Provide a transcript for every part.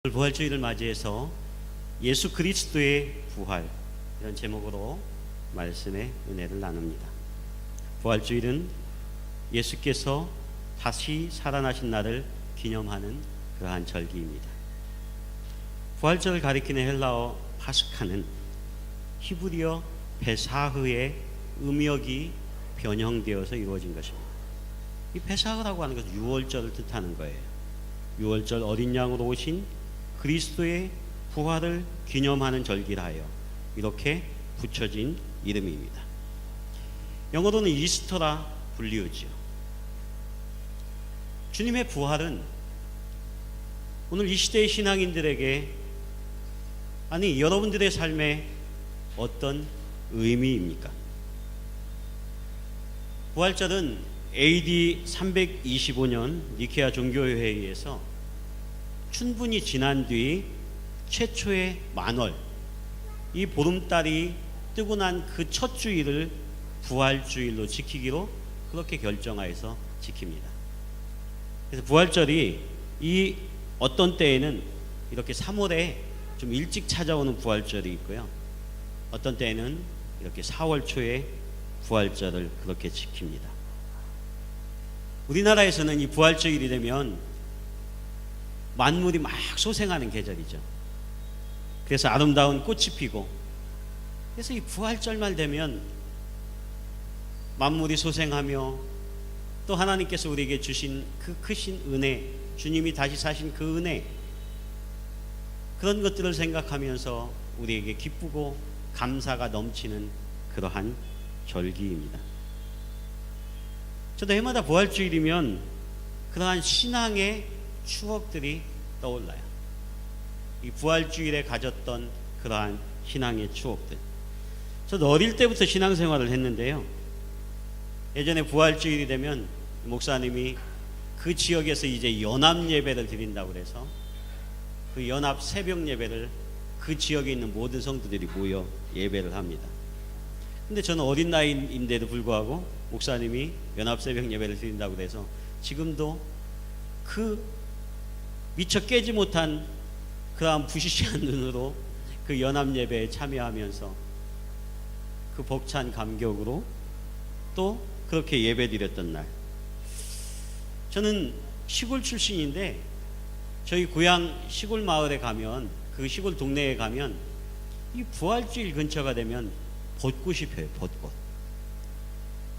부활주의를 맞이해서 예수 그리스도의 부활, 이런 제목으로 말씀의 은혜를 나눕니다. 부활주일은 예수께서 다시 살아나신 날을 기념하는 그러한 절기입니다. 부활절을 가리키는 헬라어 파스카는 히브리어 베사흐의 음역이 변형되어서 이루어진 것입니다. 이 베사흐라고 하는 것은 유월절을 뜻하는 거예요. 유월절 어린 양으로 오신 그리스도의 부활을 기념하는 절기라 하여 이렇게 붙여진 이름입니다. 영어로는 이스터라 불리우지요. 주님의 부활은 오늘 이 시대의 신앙인들에게, 아니 여러분들의 삶에 어떤 의미입니까? 부활절은 AD 325년 니케아 종교회의에서 춘분이 지난 뒤 최초의 만월, 이 보름달이 뜨고 난 그 첫 주일을 부활주일로 지키기로 그렇게 결정하여서 지킵니다. 그래서 부활절이 이 어떤 때에는 이렇게 3월에 좀 일찍 찾아오는 부활절이 있고요, 어떤 때에는 이렇게 4월 초에 부활절을 그렇게 지킵니다. 우리나라에서는 이 부활주일이 되면 만물이 막 소생하는 계절이죠. 그래서 아름다운 꽃이 피고, 그래서 이 부활절만 되면 만물이 소생하며 또 하나님께서 우리에게 주신 그 크신 은혜, 주님이 다시 사신 그 은혜, 그런 것들을 생각하면서 우리에게 기쁘고 감사가 넘치는 그러한 절기입니다. 저도 해마다 부활주일이면 그러한 신앙의 추억들이 떠올라요. 이 부활주일에 가졌던 그러한 신앙의 추억들. 저도 어릴 때부터 신앙생활을 했는데요, 예전에 부활주일이 되면 목사님이 그 지역에서 이제 연합 예배를 드린다고 그래서 그 연합 새벽 예배를 그 지역에 있는 모든 성도들이 모여 예배를 합니다. 근데 저는 어린 나이인데도 불구하고 목사님이 연합 새벽 예배를 드린다고 그래서 지금도 그 미처 깨지 못한 그러한 부시시한 눈으로 그 연합 예배에 참여하면서 그 벅찬 감격으로 또 그렇게 예배 드렸던 날, 저는 시골 출신인데 저희 고향 시골 마을에 가면, 그 시골 동네에 가면 이 부활주일 근처가 되면 벚꽃이 펴요. 벚꽃.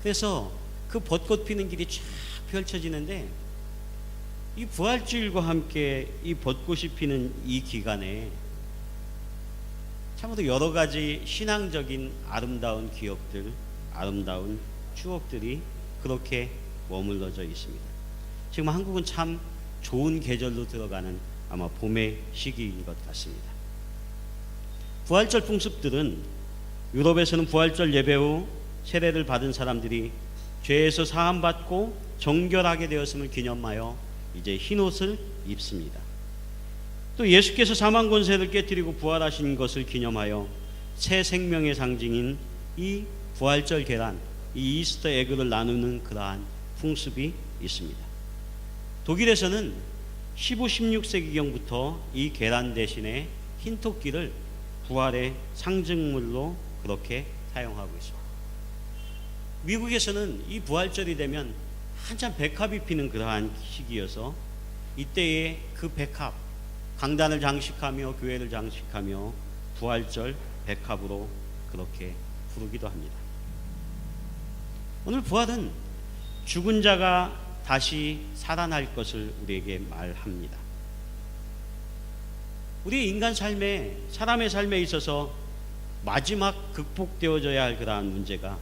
그래서 그 벚꽃 피는 길이 쫙 펼쳐지는데 이 부활주일과 함께 이 벚꽃이 피는 이 기간에 참으로 여러 가지 신앙적인 아름다운 기억들, 아름다운 추억들이 그렇게 머물러져 있습니다. 지금 한국은 참 좋은 계절로 들어가는 아마 봄의 시기인 것 같습니다. 부활절 풍습들은 유럽에서는 부활절 예배 후 세례를 받은 사람들이 죄에서 사함받고 정결하게 되었음을 기념하여 이제 흰옷을 입습니다. 또 예수께서 사망 권세를 깨뜨리고 부활하신 것을 기념하여 새 생명의 상징인 이 부활절 계란, 이 이스터 에그를 나누는 그러한 풍습이 있습니다. 독일에서는 15, 16세기경부터 이 계란 대신에 흰 토끼를 부활의 상징물로 그렇게 사용하고 있습니다. 미국에서는 이 부활절이 되면 한참 백합이 피는 그러한 시기여서 이때에 그 백합, 강단을 장식하며 교회를 장식하며 부활절 백합으로 그렇게 부르기도 합니다. 오늘 부활은 죽은 자가 다시 살아날 것을 우리에게 말합니다. 우리 인간 삶에, 사람의 삶에 있어서 마지막 극복되어져야 할 그러한 문제가,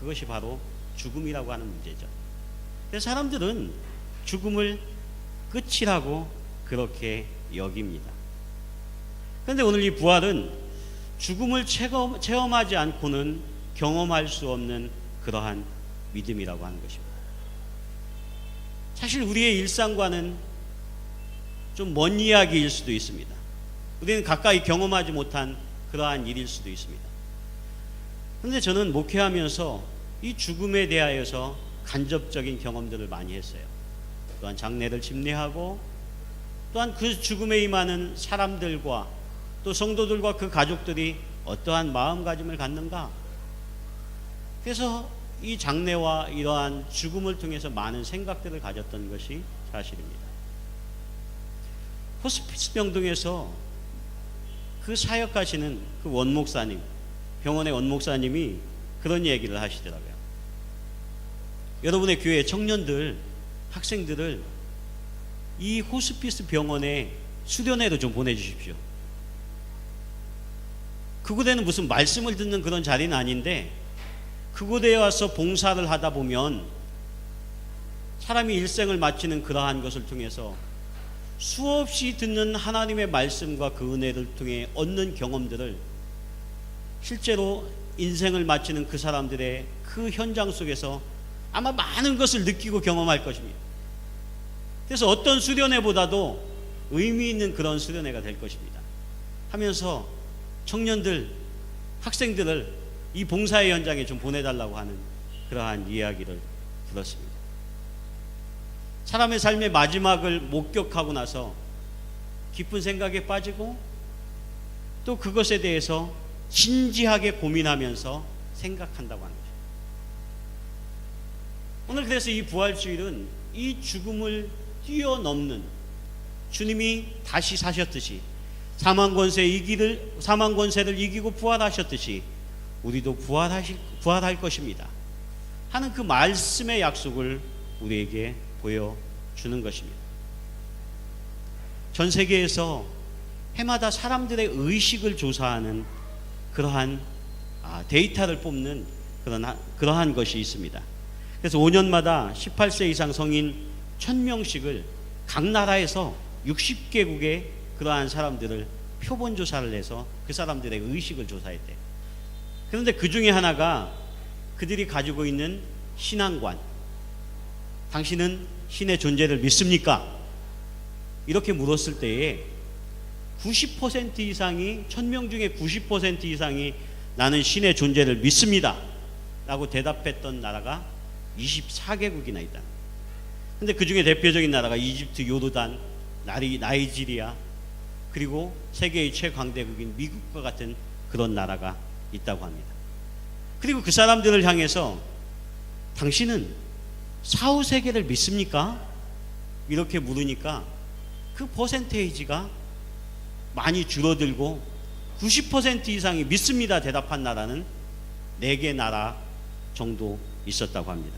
그것이 바로 죽음이라고 하는 문제죠. 그래서 사람들은 죽음을 끝이라고 그렇게 여깁니다. 그런데 오늘 이 부활은 죽음을 체험하지 않고는 경험할 수 없는 그러한 믿음이라고 하는 것입니다. 사실 우리의 일상과는 좀 먼 이야기일 수도 있습니다. 우리는 가까이 경험하지 못한 그러한 일일 수도 있습니다. 그런데 저는 목회하면서 이 죽음에 대하여서 간접적인 경험들을 많이 했어요. 또한 장례를 집례하고 또한 그 죽음에 임하는 사람들과 또 성도들과 그 가족들이 어떠한 마음가짐을 갖는가? 그래서 이 장례와 이러한 죽음을 통해서 많은 생각들을 가졌던 것이 사실입니다. 호스피스 병동에서 그 사역하시는 그 원목사님, 병원의 원목사님이 그런 얘기를 하시더라고요. 여러분의 교회 청년들, 학생들을 이 호스피스 병원에 수련회로 좀 보내주십시오. 그곳에는 무슨 말씀을 듣는 그런 자리는 아닌데 그곳에 와서 봉사를 하다 보면 사람이 일생을 마치는 그러한 것을 통해서 수없이 듣는 하나님의 말씀과 그 은혜를 통해 얻는 경험들을 실제로 인생을 마치는 그 사람들의 그 현장 속에서 아마 많은 것을 느끼고 경험할 것입니다. 그래서 어떤 수련회보다도 의미 있는 그런 수련회가 될 것입니다. 하면서 청년들, 학생들을 이 봉사의 현장에 좀 보내달라고 하는 그러한 이야기를 들었습니다. 사람의 삶의 마지막을 목격하고 나서 깊은 생각에 빠지고 또 그것에 대해서 진지하게 고민하면서 생각한다고 하는 것입니다. 오늘 그래서 이 부활주일은 이 죽음을 뛰어넘는 주님이 다시 사셨듯이 사망 권세를 이기고 부활하셨듯이 우리도 부활할 것입니다 하는 그 말씀의 약속을 우리에게 보여주는 것입니다. 전 세계에서 해마다 사람들의 의식을 조사하는 그러한 데이터를 뽑는 그러한 것이 있습니다. 그래서 5년마다 18세 이상 성인 1000명씩을 각 나라에서 60개국의 그러한 사람들을 표본 조사를 해서 그 사람들의 의식을 조사했대요. 그런데 그 중에 하나가 그들이 가지고 있는 신앙관, 당신은 신의 존재를 믿습니까? 이렇게 물었을 때에 90% 이상이 1000명 중에 90% 이상이 나는 신의 존재를 믿습니다 라고 대답했던 나라가 24개국이나 있다. 근데 그 중에 대표적인 나라가 이집트, 요르단, 나이지리아, 그리고 세계의 최강대국인 미국과 같은 그런 나라가 있다고 합니다. 그리고 그 사람들을 향해서 당신은 사후 세계를 믿습니까? 이렇게 물으니까 그 퍼센테이지가 많이 줄어들고 90% 이상이 믿습니다 대답한 나라는 4개 나라 정도 있었다고 합니다.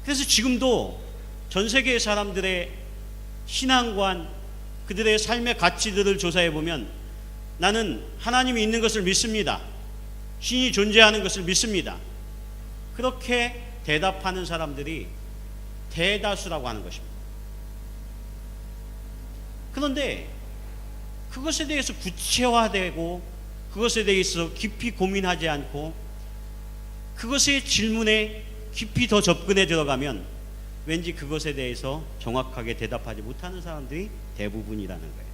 그래서 지금도 전 세계의 사람들의 신앙관, 그들의 삶의 가치들을 조사해 보면 나는 하나님이 있는 것을 믿습니다. 신이 존재하는 것을 믿습니다. 그렇게 대답하는 사람들이 대다수라고 하는 것입니다. 그런데 그것에 대해서 구체화되고 그것에 대해서 깊이 고민하지 않고 그것의 질문에 깊이 더 접근해 들어가면 왠지 그것에 대해서 정확하게 대답하지 못하는 사람들이 대부분이라는 거예요.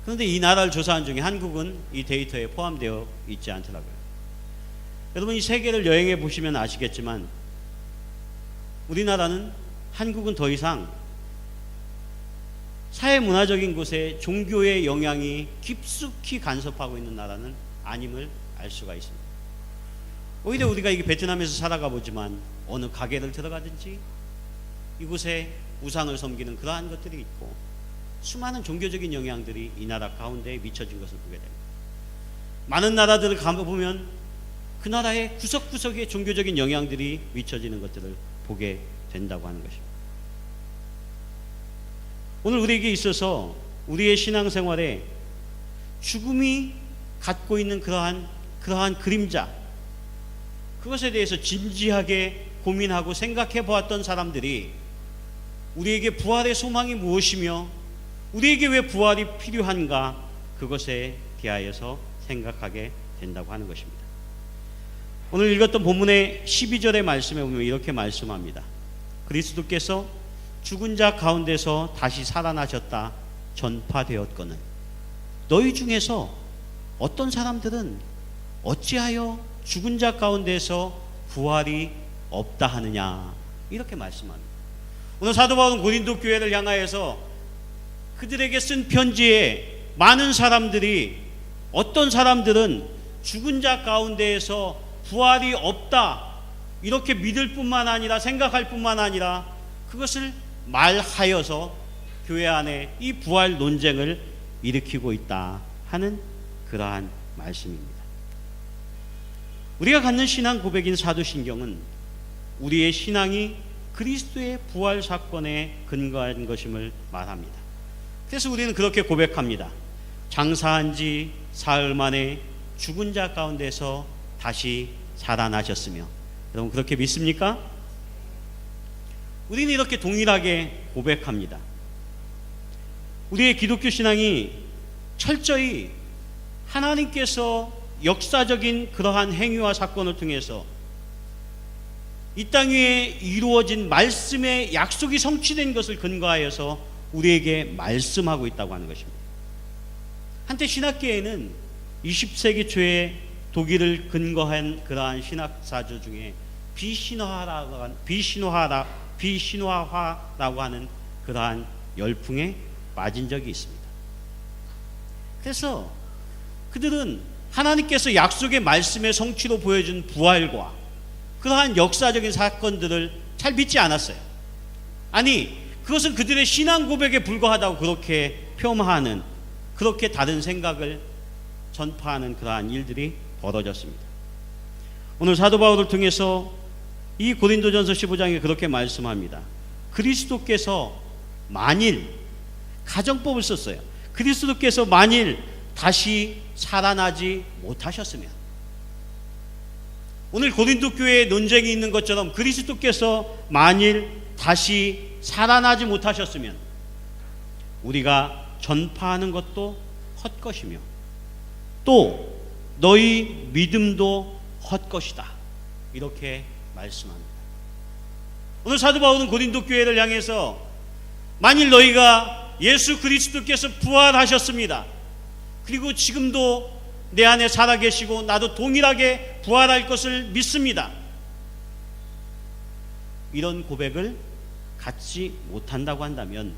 그런데 이 나라를 조사한 중에 한국은 이 데이터에 포함되어 있지 않더라고요. 여러분이 세계를 여행해 보시면 아시겠지만 우리나라는, 한국은 더 이상 사회문화적인 곳에 종교의 영향이 깊숙이 간섭하고 있는 나라는 아님을 알 수가 있습니다. 오히려 우리가 이게 베트남에서 살아가 보지만 어느 가게를 들어가든지 이곳에 우상을 섬기는 그러한 것들이 있고 수많은 종교적인 영향들이 이 나라 가운데에 미쳐진 것을 보게 됩니다. 많은 나라들을 가보면 그 나라의 구석구석에 종교적인 영향들이 미쳐지는 것들을 보게 된다고 하는 것입니다. 오늘 우리에게 있어서 우리의 신앙생활에 죽음이 갖고 있는 그러한 그림자, 그것에 대해서 진지하게 고민하고 생각해 보았던 사람들이 우리에게 부활의 소망이 무엇이며 우리에게 왜 부활이 필요한가, 그것에 대하여서 생각하게 된다고 하는 것입니다. 오늘 읽었던 본문의 12절의 말씀에 보면 이렇게 말씀합니다. 그리스도께서 죽은 자 가운데서 다시 살아나셨다 전파되었거늘 너희 중에서 어떤 사람들은 어찌하여 죽은 자 가운데서 부활이 없다 하느냐, 이렇게 말씀합니다. 오늘 사도 바울은 고린도 교회를 향하여서 그들에게 쓴 편지에 많은 사람들이, 어떤 사람들은 죽은 자 가운데에서 부활이 없다 이렇게 믿을 뿐만 아니라, 생각할 뿐만 아니라 그것을 말하여서 교회 안에 이 부활 논쟁을 일으키고 있다 하는 그러한 말씀입니다. 우리가 갖는 신앙 고백인 사도신경은 우리의 신앙이 그리스도의 부활 사건에 근거한 것임을 말합니다. 그래서 우리는 그렇게 고백합니다. 장사한 지 사흘 만에 죽은 자 가운데서 다시 살아나셨으며. 여러분 그렇게 믿습니까? 우리는 이렇게 동일하게 고백합니다. 우리의 기독교 신앙이 철저히 하나님께서 역사적인 그러한 행위와 사건을 통해서 이 땅 위에 이루어진 말씀의 약속이 성취된 것을 근거하여서 우리에게 말씀하고 있다고 하는 것입니다. 한때 신학계에는 20세기 초에 독일을 근거한 그러한 신학사조 중에 비신화화라고 하는 그러한 열풍에 빠진 적이 있습니다. 그래서 그들은 하나님께서 약속의 말씀의 성취로 보여준 부활과 그러한 역사적인 사건들을 잘 믿지 않았어요. 아니, 그것은 그들의 신앙 고백에 불과하다고 그렇게 폄하하는, 그렇게 다른 생각을 전파하는 그러한 일들이 벌어졌습니다. 오늘 사도 바울을 통해서 이 고린도전서 15장에 그렇게 말씀합니다. 그리스도께서 만일, 가정법을 썼어요. 그리스도께서 만일 다시 살아나지 못하셨으면, 오늘 고린도 교회에 논쟁이 있는 것처럼 그리스도께서 만일 다시 살아나지 못하셨으면 우리가 전파하는 것도 헛것이며 또 너희 믿음도 헛것이다, 이렇게 말씀합니다. 오늘 사도 바울은 고린도 교회를 향해서 만일 너희가 예수 그리스도께서 부활하셨습니다, 그리고 지금도 내 안에 살아계시고 나도 동일하게 부활할 것을 믿습니다, 이런 고백을 갖지 못한다고 한다면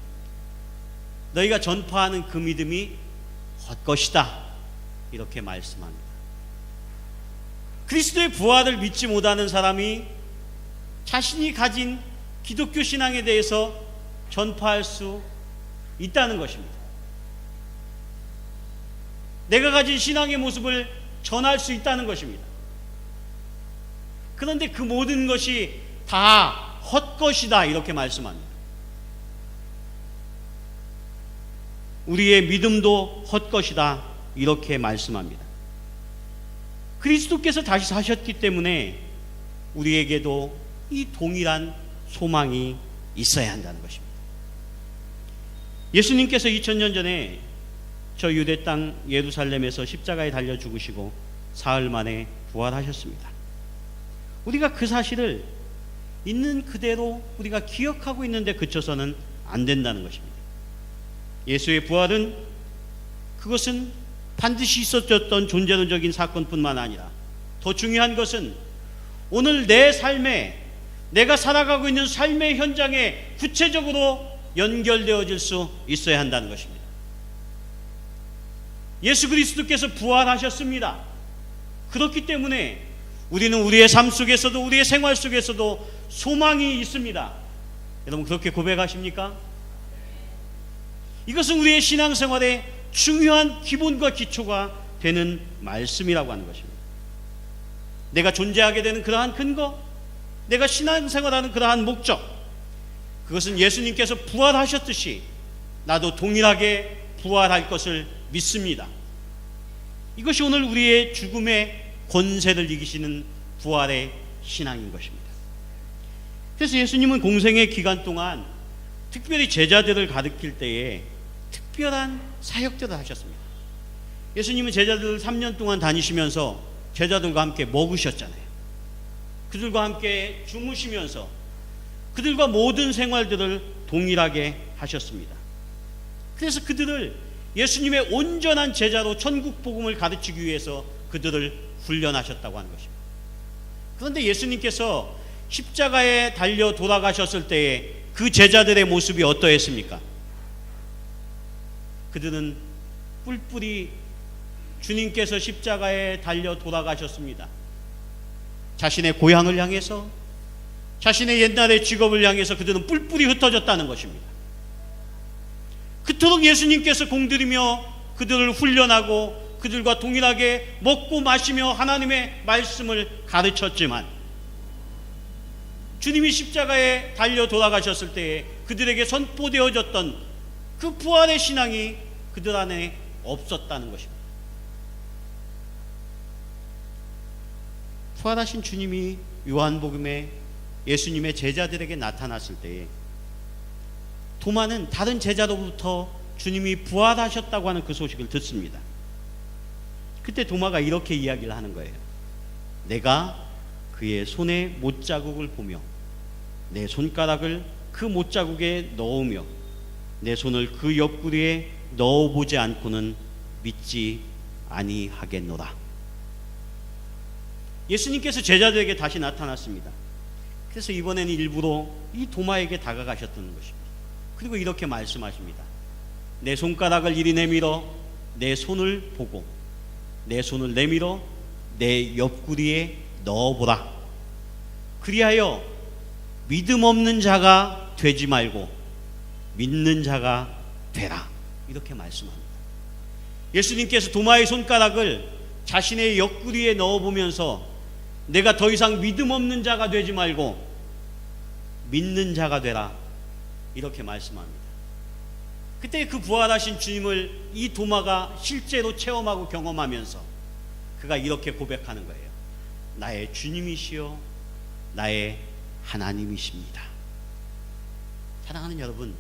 너희가 전파하는 그 믿음이 헛것이다, 이렇게 말씀합니다. 그리스도의 부활을 믿지 못하는 사람이 자신이 가진 기독교 신앙에 대해서 전파할 수 있다는 것입니다. 내가 가진 신앙의 모습을 전할 수 있다는 것입니다. 그런데 그 모든 것이 다 헛것이다, 이렇게 말씀합니다. 우리의 믿음도 헛것이다, 이렇게 말씀합니다. 그리스도께서 다시 사셨기 때문에 우리에게도 이 동일한 소망이 있어야 한다는 것입니다. 예수님께서 2000년 전에 저 유대 땅 예루살렘에서 십자가에 달려 죽으시고 사흘 만에 부활하셨습니다. 우리가 그 사실을 있는 그대로 우리가 기억하고 있는데 그쳐서는 안 된다는 것입니다. 예수의 부활은, 그것은 반드시 있었던 존재론적인 사건뿐만 아니라 더 중요한 것은 오늘 내 삶에, 내가 살아가고 있는 삶의 현장에 구체적으로 연결되어질 수 있어야 한다는 것입니다. 예수 그리스도께서 부활하셨습니다. 그렇기 때문에 우리는 우리의 삶 속에서도, 우리의 생활 속에서도 소망이 있습니다. 여러분 그렇게 고백하십니까? 이것은 우리의 신앙생활의 중요한 기본과 기초가 되는 말씀이라고 하는 것입니다. 내가 존재하게 되는 그러한 근거, 내가 신앙생활하는 그러한 목적, 그것은 예수님께서 부활하셨듯이 나도 동일하게 부활할 것을 믿습니다. 이것이 오늘 우리의 죽음의 권세를 이기시는 부활의 신앙인 것입니다. 그래서 예수님은 공생의 기간 동안 특별히 제자들을 가르칠 때에 특별한 사역들을 하셨습니다. 예수님은 제자들을 3년 동안 다니시면서 제자들과 함께 먹으셨잖아요. 그들과 함께 주무시면서 그들과 모든 생활들을 동일하게 하셨습니다. 그래서 그들을 예수님의 온전한 제자로 천국 복음을 가르치기 위해서 그들을 훈련하셨다고 하는 것입니다. 그런데 예수님께서 십자가에 달려 돌아가셨을 때에 그 제자들의 모습이 어떠했습니까? 그들은 뿔뿔이 주님께서 십자가에 달려 돌아가셨습니다. 자신의 고향을 향해서, 자신의 옛날의 직업을 향해서 그들은 뿔뿔이 흩어졌다는 것입니다. 그토록 예수님께서 공들이며 그들을 훈련하고 그들과 동일하게 먹고 마시며 하나님의 말씀을 가르쳤지만, 주님이 십자가에 달려 돌아가셨을 때에 그들에게 선포되어졌던 그 부활의 신앙이 그들 안에 없었다는 것입니다. 부활하신 주님이 요한복음에 예수님의 제자들에게 나타났을 때에 도마는 다른 제자로부터 주님이 부활하셨다고 하는 그 소식을 듣습니다. 그때 도마가 이렇게 이야기를 하는 거예요. 내가 그의 손에 못자국을 보며 내 손가락을 그 못자국에 넣으며 내 손을 그 옆구리에 넣어보지 않고는 믿지 아니하겠노라. 예수님께서 제자들에게 다시 나타났습니다. 그래서 이번에는 일부러 이 도마에게 다가가셨던 것입니다. 그리고 이렇게 말씀하십니다. 내 손가락을 이리 내밀어 내 손을 보고 내 손을 내밀어 내 옆구리에 넣어보라. 그리하여 믿음 없는 자가 되지 말고 믿는 자가 되라. 이렇게 말씀합니다. 예수님께서 도마의 손가락을 자신의 옆구리에 넣어보면서 내가 더 이상 믿음 없는 자가 되지 말고 믿는 자가 되라. 이렇게 말씀합니다. 그때 그 부활하신 주님을 이 도마가 실제로 체험하고 경험하면서 그가 이렇게 고백하는 거예요. 나의 주님이시여 나의 하나님이십니다. 사랑하는 여러분,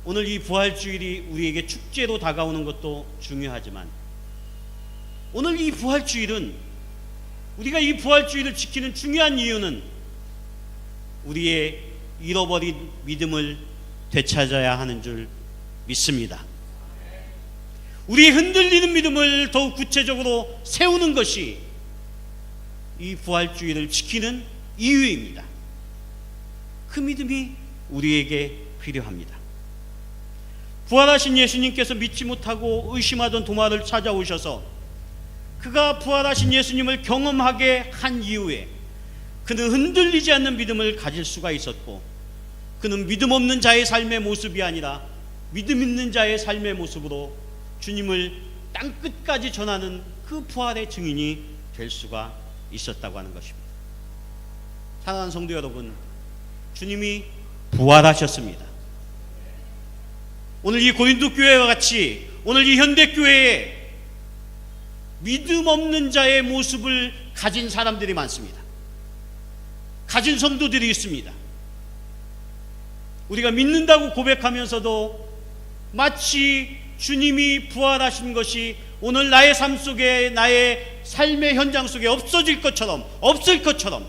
오늘 이 부활주일이 우리에게 축제로 다가오는 것도 중요하지만 오늘 이 부활주일은, 우리가 이 부활주일을 지키는 중요한 이유는 우리의 잃어버린 믿음을 되찾아야 하는 줄 믿습니다. 우리의 흔들리는 믿음을 더욱 구체적으로 세우는 것이 이 부활주일을 지키는 이유입니다. 그 믿음이 우리에게 필요합니다. 부활하신 예수님께서 믿지 못하고 의심하던 도마를 찾아오셔서 그가 부활하신 예수님을 경험하게 한 이후에 그는 흔들리지 않는 믿음을 가질 수가 있었고, 그는 믿음 없는 자의 삶의 모습이 아니라 믿음 있는 자의 삶의 모습으로 주님을 땅끝까지 전하는 그 부활의 증인이 될 수가 있었다고 하는 것입니다. 사랑하는 성도 여러분, 주님이 부활하셨습니다. 오늘 이 고린도 교회와 같이 오늘 이 현대교회에 믿음 없는 자의 모습을 가진 사람들이 많습니다. 가진 성도들이 있습니다. 우리가 믿는다고 고백하면서도 마치 주님이 부활하신 것이 오늘 나의 삶 속에, 나의 삶의 현장 속에 없어질 것처럼, 없을 것처럼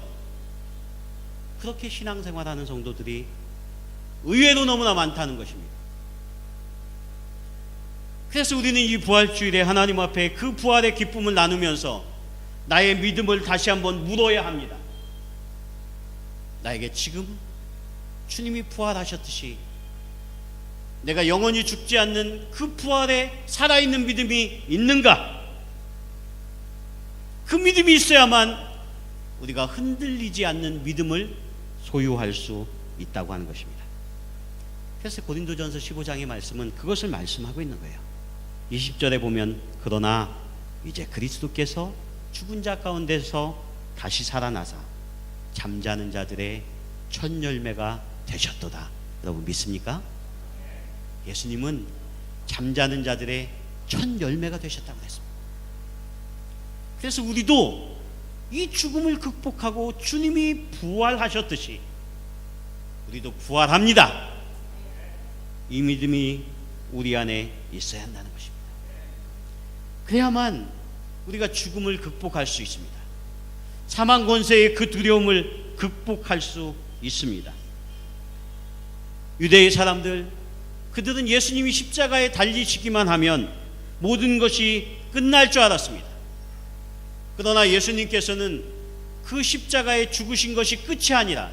그렇게 신앙생활하는 성도들이 의외로 너무나 많다는 것입니다. 그래서 우리는 이 부활주일에 하나님 앞에 그 부활의 기쁨을 나누면서 나의 믿음을 다시 한번 물어야 합니다. 나에게 지금 주님이 부활하셨듯이 내가 영원히 죽지 않는 그 부활에 살아있는 믿음이 있는가? 그 믿음이 있어야만 우리가 흔들리지 않는 믿음을 소유할 수 있다고 하는 것입니다. 그래서 고린도전서 15장의 말씀은 그것을 말씀하고 있는 거예요. 20절에 보면 그러나 이제 그리스도께서 죽은 자 가운데서 다시 살아나사 잠자는 자들의 첫 열매가 되셨도다. 여러분 믿습니까? 예수님은 잠자는 자들의 첫 열매가 되셨다고 했습니다. 그래서 우리도 이 죽음을 극복하고 주님이 부활하셨듯이 우리도 부활합니다. 이 믿음이 우리 안에 있어야 한다는 것입니다. 그래야만 우리가 죽음을 극복할 수 있습니다. 사망 권세의 그 두려움을 극복할 수 있습니다. 유대의 사람들, 그들은 예수님이 십자가에 달리시기만 하면 모든 것이 끝날 줄 알았습니다. 그러나 예수님께서는 그 십자가에 죽으신 것이 끝이 아니라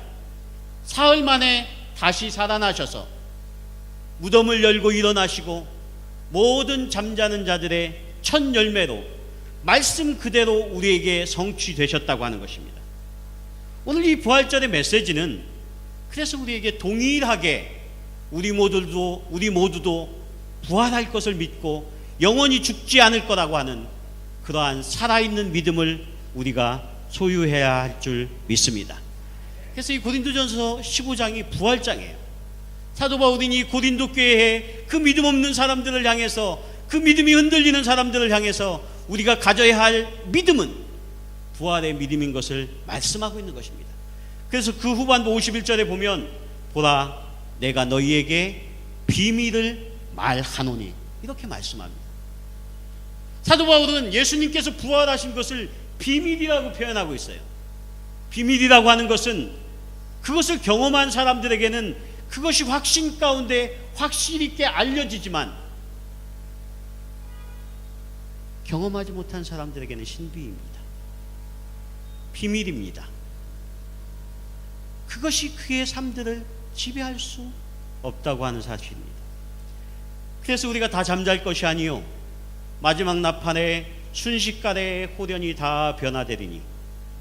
사흘 만에 다시 살아나셔서 무덤을 열고 일어나시고 모든 잠자는 자들의 첫 열매로 말씀 그대로 우리에게 성취되셨다고 하는 것입니다. 오늘 이 부활절의 메시지는 그래서 우리에게 동일하게 우리 모두도 부활할 것을 믿고 영원히 죽지 않을 거라고 하는 그러한 살아있는 믿음을 우리가 소유해야 할 줄 믿습니다. 그래서 이 고린도전서 15장이 부활장이에요. 사도 바울은 이 고린도 교회에 그 믿음 없는 사람들을 향해서, 그 믿음이 흔들리는 사람들을 향해서 우리가 가져야 할 믿음은 부활의 믿음인 것을 말씀하고 있는 것입니다. 그래서 그 후반부 51절에 보면 보라 내가 너희에게 비밀을 말하노니 이렇게 말씀합니다. 사도 바울은 예수님께서 부활하신 것을 비밀이라고 표현하고 있어요. 비밀이라고 하는 것은 그것을 경험한 사람들에게는 그것이 확신 가운데 확실 있게 알려지지만 경험하지 못한 사람들에게는 신비입니다. 비밀입니다. 그것이 그의 삶들을 지배할 수 없다고 하는 사실입니다. 그래서 우리가 다 잠잘 것이 아니요 마지막 나팔에 순식간에 호련이 다 변화되리니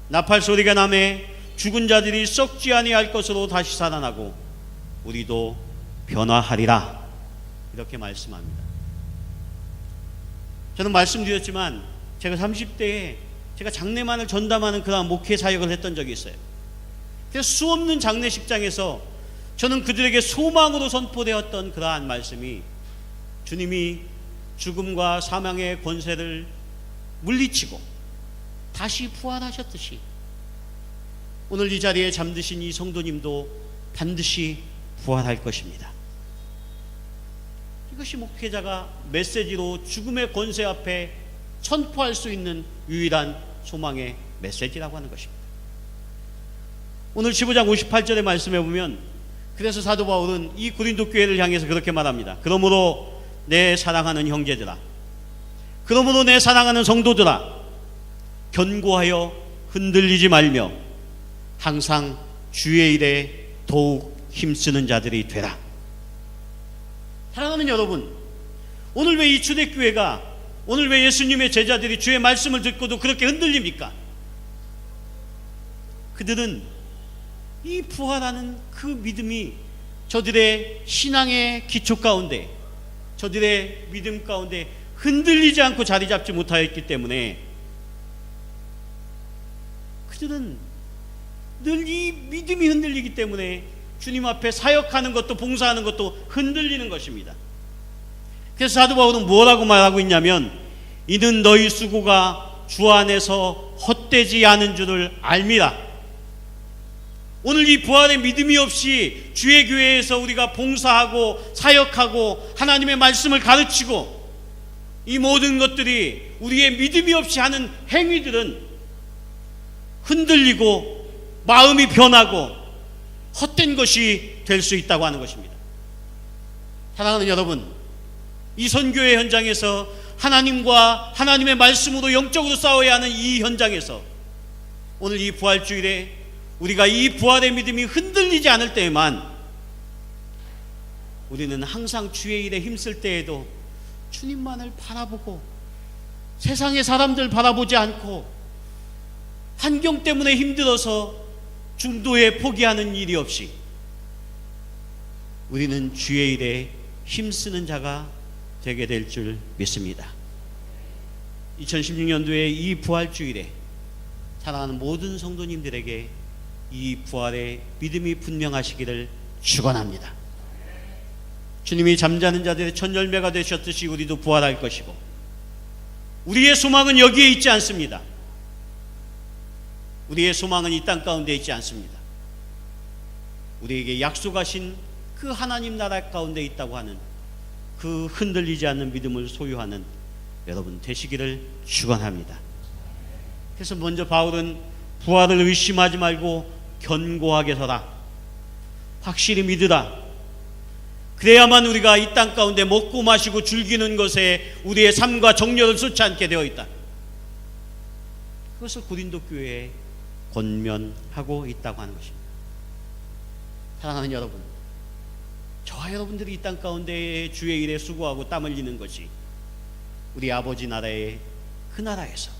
나팔 소리가 나매 죽은 자들이 썩지 아니할 것으로 다시 살아나고 우리도 변화하리라 이렇게 말씀합니다. 저는 말씀드렸지만 제가 30대에 제가 장례만을 전담하는 그런 목회 사역을 했던 적이 있어요. 그래서 수없는 장례식장에서 저는 그들에게 소망으로 선포되었던 그러한 말씀이 주님이 죽음과 사망의 권세를 물리치고 다시 부활하셨듯이 오늘 이 자리에 잠드신 이 성도님도 반드시 부활할 것입니다. 이것이 목회자가 메시지로 죽음의 권세 앞에 선포할 수 있는 유일한 소망의 메시지라고 하는 것입니다. 오늘 15장 58절의 말씀에 보면 그래서 사도 바울은 이 고린도 교회를 향해서 그렇게 말합니다. 그러므로 내 사랑하는 형제들아, 그러므로 내 사랑하는 성도들아, 견고하여 흔들리지 말며 항상 주의 일에 더욱 힘쓰는 자들이 되라. 사랑하는 여러분, 오늘 왜 이 초대교회가, 오늘 왜 예수님의 제자들이 주의 말씀을 듣고도 그렇게 흔들립니까? 그들은 이 부활하는 그 믿음이 저들의 신앙의 기초 가운데, 저들의 믿음 가운데 흔들리지 않고 자리 잡지 못하였기 때문에 그들은 늘 이 믿음이 흔들리기 때문에 주님 앞에 사역하는 것도 봉사하는 것도 흔들리는 것입니다. 그래서 사도 바울은 뭐라고 말하고 있냐면 이는 너희 수고가 주 안에서 헛되지 않은 줄을 알미라. 오늘 이 부활의 믿음이 없이 주의 교회에서 우리가 봉사하고 사역하고 하나님의 말씀을 가르치고 이 모든 것들이 우리의 믿음이 없이 하는 행위들은 흔들리고 마음이 변하고 헛된 것이 될 수 있다고 하는 것입니다. 사랑하는 여러분, 이 선교의 현장에서 하나님과 하나님의 말씀으로 영적으로 싸워야 하는 이 현장에서 오늘 이 부활주일에 우리가 이 부활의 믿음이 흔들리지 않을 때에만 우리는 항상 주의 일에 힘쓸 때에도 주님만을 바라보고 세상의 사람들 바라보지 않고 환경 때문에 힘들어서 중도에 포기하는 일이 없이 우리는 주의 일에 힘쓰는 자가 되게 될 줄 믿습니다. 2016년도에 이 부활주일에 사랑하는 모든 성도님들에게 이 부활의 믿음이 분명하시기를 축원합니다. 주님이 잠자는 자들의 첫 열매가 되셨듯이 우리도 부활할 것이고 우리의 소망은 여기에 있지 않습니다. 우리의 소망은 이 땅 가운데 있지 않습니다. 우리에게 약속하신 그 하나님 나라 가운데 있다고 하는 그 흔들리지 않는 믿음을 소유하는 여러분 되시기를 축원합니다. 그래서 먼저 바울은 부활을 의심하지 말고 견고하게 서라, 확실히 믿으라. 그래야만 우리가 이 땅 가운데 먹고 마시고 즐기는 것에 우리의 삶과 정열을 쏟지 않게 되어 있다. 그것을 고린도 교회에 권면하고 있다고 하는 것입니다. 사랑하는 여러분, 저와 여러분들이 이 땅 가운데 주의 일에 수고하고 땀 흘리는 것이 우리 아버지 나라의 그 나라에서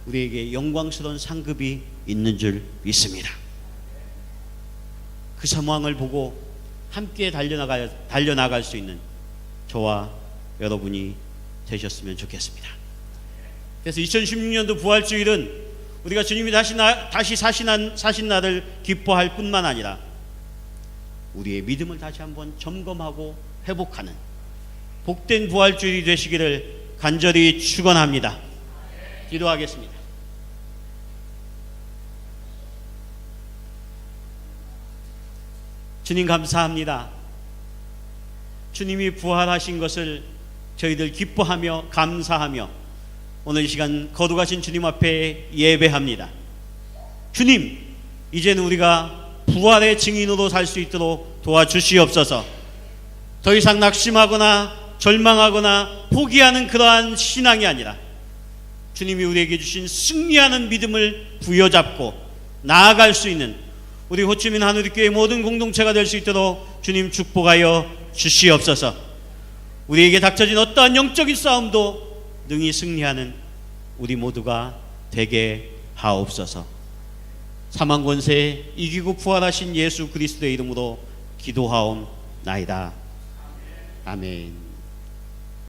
우리에게 영광스러운 상급이 있는 줄 믿습니다. 그 소망을 보고 함께 달려나갈 수 있는 저와 여러분이 되셨으면 좋겠습니다. 그래서 2016년도 부활주일은 우리가 주님이 다시 사신 날을 기뻐할 뿐만 아니라 우리의 믿음을 다시 한번 점검하고 회복하는 복된 부활주일이 되시기를 간절히 축원합니다. 기도하겠습니다. 주님 감사합니다. 주님이 부활하신 것을 저희들 기뻐하며 감사하며 오늘 이 시간 거룩하신 주님 앞에 예배합니다. 주님, 이제는 우리가 부활의 증인으로 살 수 있도록 도와주시옵소서. 더 이상 낙심하거나 절망하거나 포기하는 그러한 신앙이 아니라 주님이 우리에게 주신 승리하는 믿음을 부여잡고 나아갈 수 있는 우리 호치민 하늘교회 모든 공동체가 될 수 있도록 주님 축복하여 주시옵소서. 우리에게 닥쳐진 어떠한 영적인 싸움도 능히 승리하는 우리 모두가 되게 하옵소서. 사망 권세 이기고 부활하신 예수 그리스도의 이름으로 기도하옵나이다. 아멘.